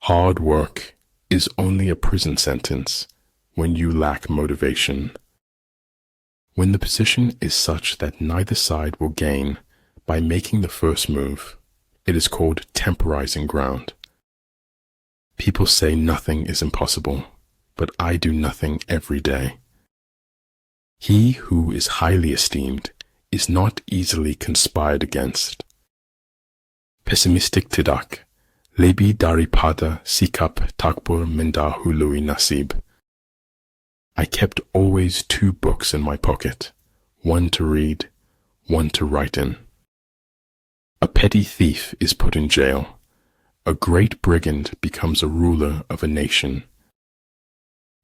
Hard work is only a prison sentence when you lack motivation. When the position is such that neither side will gain by making the first move, it is called temporizing ground. People say nothing is impossible, but I do nothing every day. He who is highly esteemed is not easily conspired against. Pessimistic tidak, lebih daripada sikap takbur mendahului nasib. I kept always 2 books in my pocket, one to read, one to write in. A petty thief is put in jail. A great brigand becomes a ruler of a nation.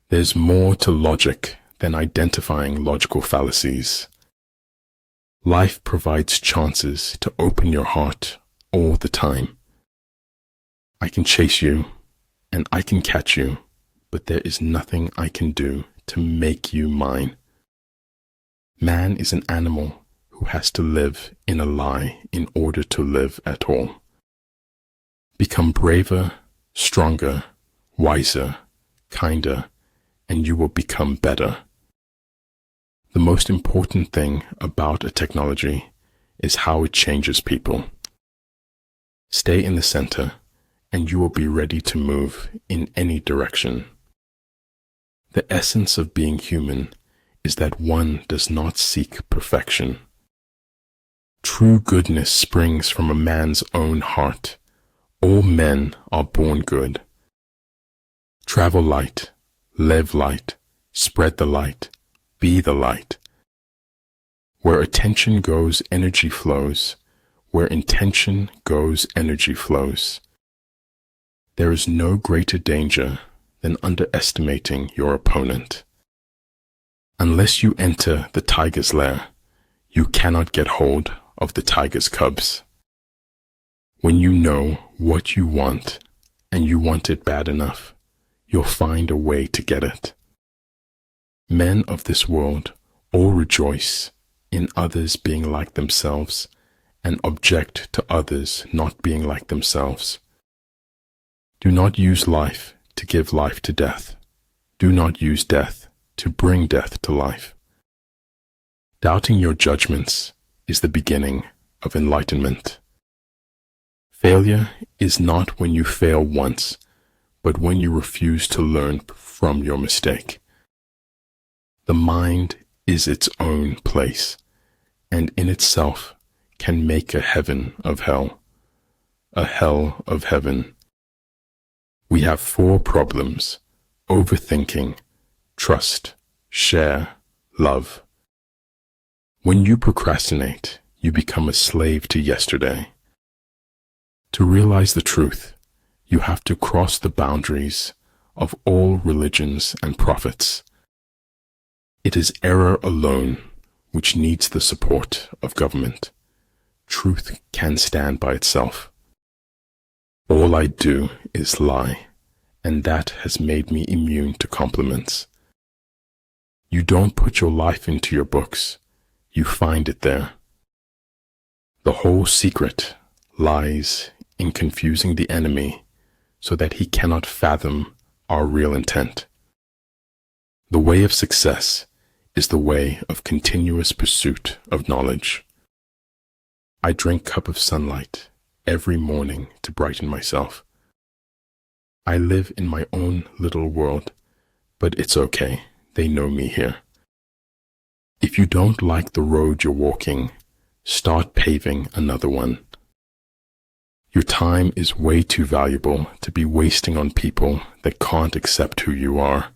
There's more to logic than identifying logical fallacies. Life provides chances to open your heart all the time. I can chase you, and I can catch you, but there is nothing I can do to make you mine. Man is an animal who has to live in a lie in order to live at all. Become braver, stronger, wiser, kinder, and you will become better. The most important thing about a technology is how it changes people. Stay in the center, and you will be ready to move in any direction. The essence of being human is that one does not seek perfection. True goodness springs from a man's own heart. All men are born good. Travel light, live light, spread the light, be the light. Where attention goes, energy flows. Where intention goes, energy flows. There is no greater danger than underestimating your opponent. Unless you enter the tiger's lair, you cannot get hold of the tiger's cubs. When you know what you want, and you want it bad enough, you'll find a way to get it. Men of this world all rejoice in others being like themselves and object to others not being like themselves. Do not use life to give life to death. Do not use death to bring death to life. Doubting your judgments is the beginning of enlightenment. Failure is not when you fail once, but when you refuse to learn from your mistake. The mind is its own place, and in itself can make a heaven of hell, a hell of heaven. We have 4 problems: overthinking, trust, share, love. When you procrastinate, you become a slave to yesterday. To realize the truth, you have to cross the boundaries of all religions and prophets. It is error alone which needs the support of government. Truth can stand by itself. All I do is lie, and that has made me immune to compliments. You don't put your life into your books, you find it there. The whole secret lies in confusing the enemy so that he cannot fathom our real intent. The way of success is the way of continuous pursuit of knowledge. I drink a cup of sunlight every morning to brighten myself. I live in my own little world, but it's okay, they know me here. If you don't like the road you're walking, start paving another one. Your time is way too valuable to be wasting on people that can't accept who you are.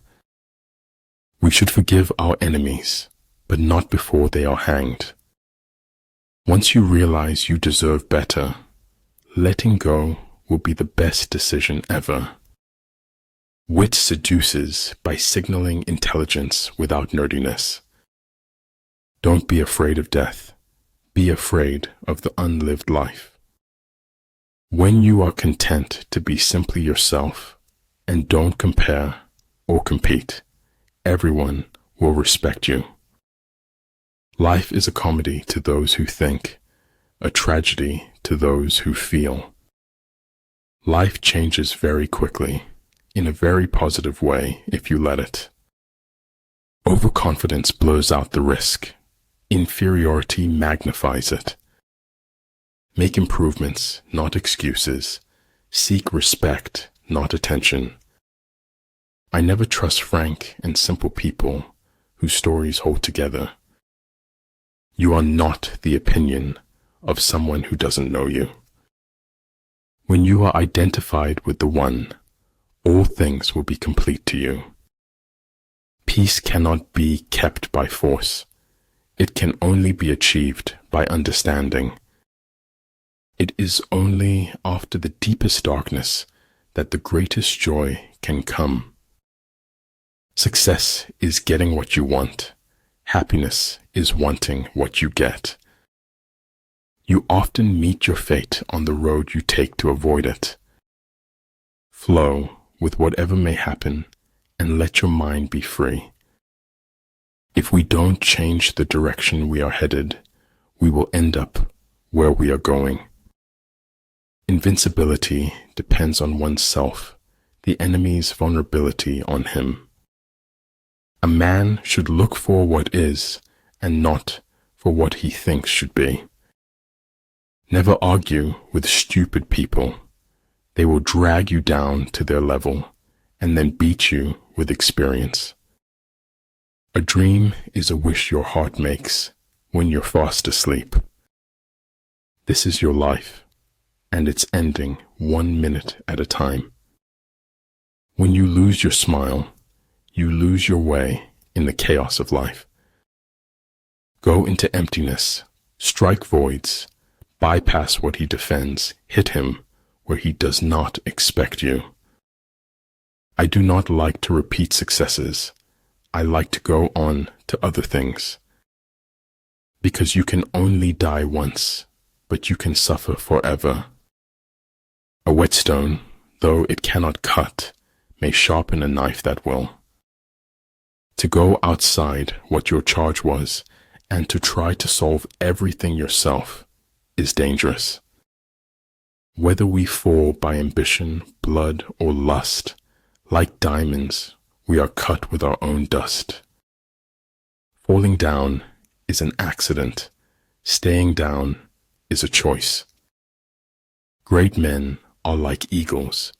We should forgive our enemies, but not before they are hanged. Once you realize you deserve better, letting go will be the best decision ever. Wit seduces by signaling intelligence without nerdiness. Don't be afraid of death. Be afraid of the unlived life. When you are content to be simply yourself and don't compare or compete, everyone will respect you. Life is a comedy to those who think, a tragedy to those who feel. Life changes very quickly, in a very positive way if you let it. Overconfidence blows out the risk. Inferiority magnifies it. Make improvements, not excuses. Seek respect, not attention. I never trust frank and simple people whose stories hold together. You are not the opinion of someone who doesn't know you. When you are identified with the One, all things will be complete to you. Peace cannot be kept by force. It can only be achieved by understanding. It is only after the deepest darkness that the greatest joy can come. Success is getting what you want. Happiness is wanting what you get. You often meet your fate on the road you take to avoid it. Flow with whatever may happen and let your mind be free. If we don't change the direction we are headed, we will end up where we are going. Invincibility depends on oneself, the enemy's vulnerability on him. A man should look for what is and not for what he thinks should be. Never argue with stupid people. They will drag you down to their level and then beat you with experience. A dream is a wish your heart makes when you're fast asleep. This is your life, and it's ending 1 minute at a time. When you lose your smile, you lose your way in the chaos of life. Go into emptiness, strike voids, bypass what he defends, hit him where he does not expect you. I do not like to repeat successes. I like to go on to other things. Because you can only die once, but you can suffer forever. A whetstone, though it cannot cut, may sharpen a knife that will. To go outside what your charge was and to try to solve everything yourself is dangerous. Whether we fall by ambition, blood, or lust, like diamonds, we are cut with our own dust. Falling down is an accident. Staying down is a choice. Great men are like eagles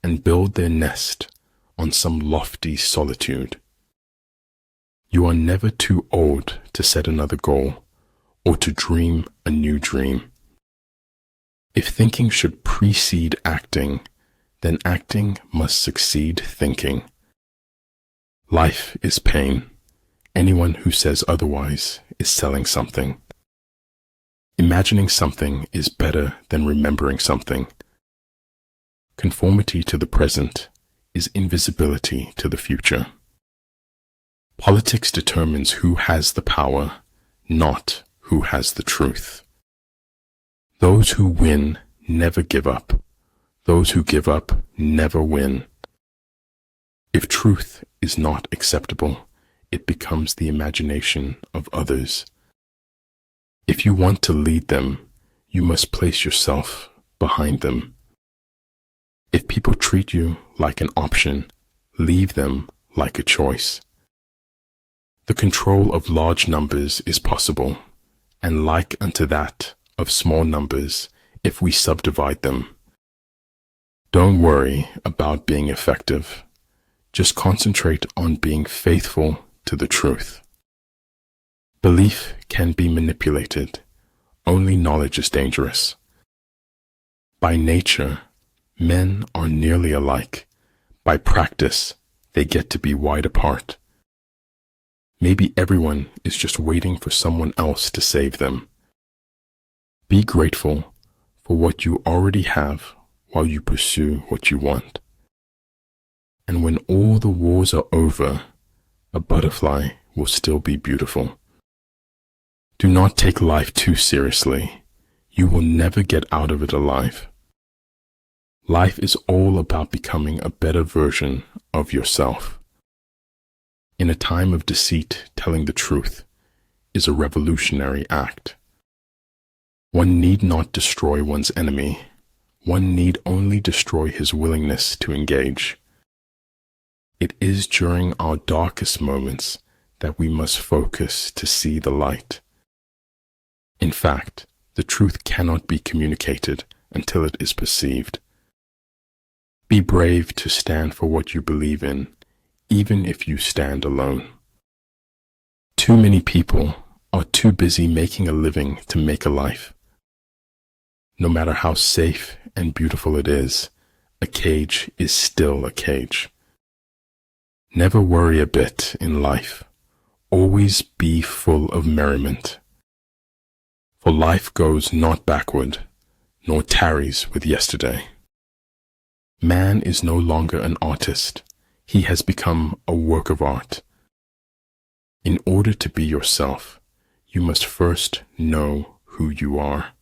and build their nest on some lofty solitude. You are never too old to set another goal or to dream a new dream. If thinking should precede acting, then acting must succeed thinking. Life is pain. Anyone who says otherwise is selling something. Imagining something is better than remembering something. Conformity to the present is invisibility to the future. Politics determines who has the power, not who has the truth. Those who win never give up. Those who give up never win. If truth is not acceptable, it becomes the imagination of others. If you want to lead them, you must place yourself behind them. If people treat you like an option, leave them like a choice. The control of large numbers is possible, and like unto that of small numbers if we subdivide them. Don't worry about being effective. Just concentrate on being faithful to the truth. Belief can be manipulated. Only knowledge is dangerous. By nature, men are nearly alike. By practice, they get to be wide apart. Maybe everyone is just waiting for someone else to save them. Be grateful for what you already have while you pursue what you want. And when all the wars are over, a butterfly will still be beautiful. Do not take life too seriously. You will never get out of it alive. Life is all about becoming a better version of yourself. In a time of deceit, telling the truth is a revolutionary act. One need not destroy one's enemy. one need only destroy his willingness to engage. It is during our darkest moments that we must focus to see the light. In fact, the truth cannot be communicated until it is perceived. Be brave to stand for what you believe in, even if you stand alone. Too many people are too busy making a living to make a life. No matter how safe and beautiful it is, a cage is still a cage. Never worry a bit in life. Always be full of merriment. For life goes not backward, nor tarries with yesterday. Man is no longer an artist. He has become a work of art. In order to be yourself, you must first know who you are.